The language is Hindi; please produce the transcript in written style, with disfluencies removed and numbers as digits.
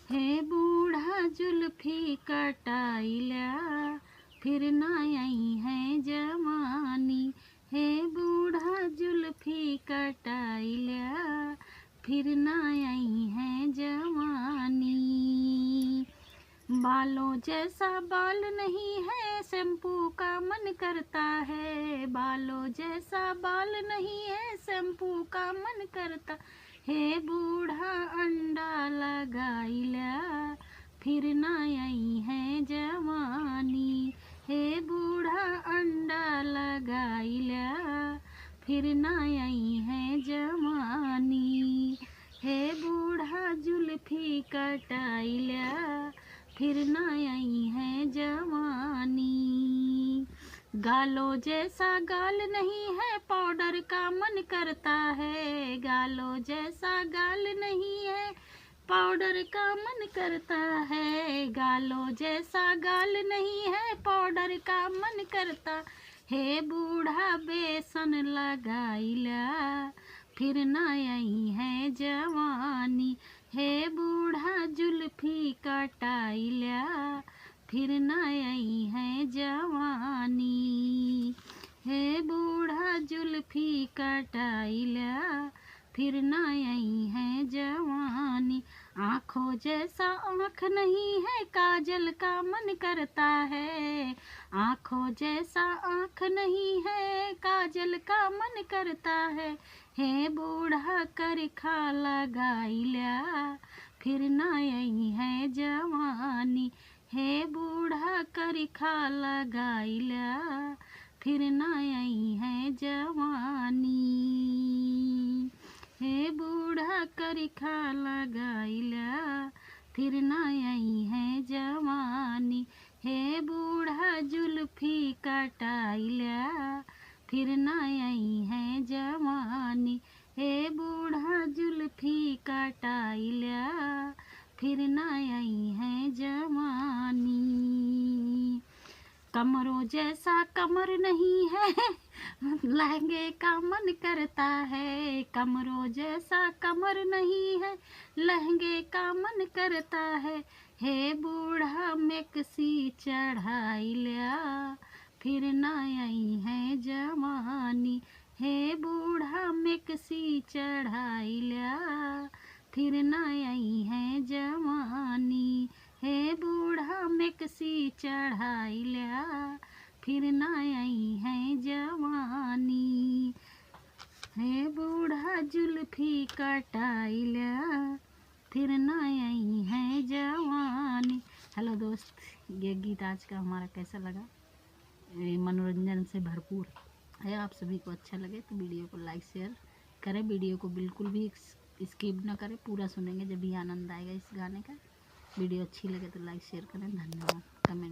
हे बूढ़ा जुल्फी कटाइला, फिर ना आई है जवानी। हे बूढ़ा जुल्फी कटाइला, फिर ना आई है जवानी। बालों जैसा बाल नहीं है, शैम्पू का मन करता है। बालों जैसा बाल नहीं है, शैम्पू का मन करता। हे बूढ़ा अंडा लगाइला, फिर ना आई है जवानी। हे बूढ़ा अंडा लगाइला, फिर ना आई है जवानी। हे बूढ़ा जुल्फी कटाइला, फिर ना आई है जवानी। गालों जैसा गाल नहीं है, पाउडर का मन करता है। गालों जैसा गाल नहीं है, पाउडर का मन करता है। गालों जैसा गाल नहीं है, पाउडर का मन करता। हे बूढ़ा बेसन लगाइला, फिर ना आई है जवानी। हे बूढ़ा जुल्फी कटाइला, फिर ना आई है जवानी। हे बूढ़ा जुल्फी कटाइला, फिर ना आई है जवानी। आँखों जैसा आँख नहीं है, काजल का मन करता है। आँखों जैसा आँख नहीं है, काजल का मन करता है। हे बूढ़ा करखा लगाइला, फिर ना आई है जवानी। हे बूढ़ा करखा लगाइला, फिर ना आई है जवानी। हे बूढ़ा करखा लगाइला, फिर ना आई है जवानी। हे बूढ़ा जुल्फी कटाइला, फिर ना आई है जवानी। हे बूढ़ा जुल्फी कटाइला, फिर ना आई है जवानी। कमरों जैसा कमर नहीं है, लहंगे का मन करता है। कमरों जैसा कमर नहीं है, लहंगे का मन करता है। हे बूढ़ा मैक्सी चढ़ाइला, फिर ना आई है जवानी। हे बूढ़ा मैक्सी चढ़ाइला, फिर ना आई है जवानी। हे बूढ़ा मैक्सी चढ़ाइला, फिर ना आई है जवानी। हे बूढ़ा जुल्फी कटाइला, फिर ना आई है जवानी। हेलो दोस्त, ये गीत आज का हमारा कैसा लगा? मनोरंजन से भरपूर है। आप सभी को अच्छा लगे तो वीडियो को लाइक शेयर करें। वीडियो को बिल्कुल भी स्किप ना करें, पूरा सुनेंगे जब भी आनंद आएगा इस गाने का। वीडियो अच्छी लगे तो लाइक शेयर करें। धन्यवाद।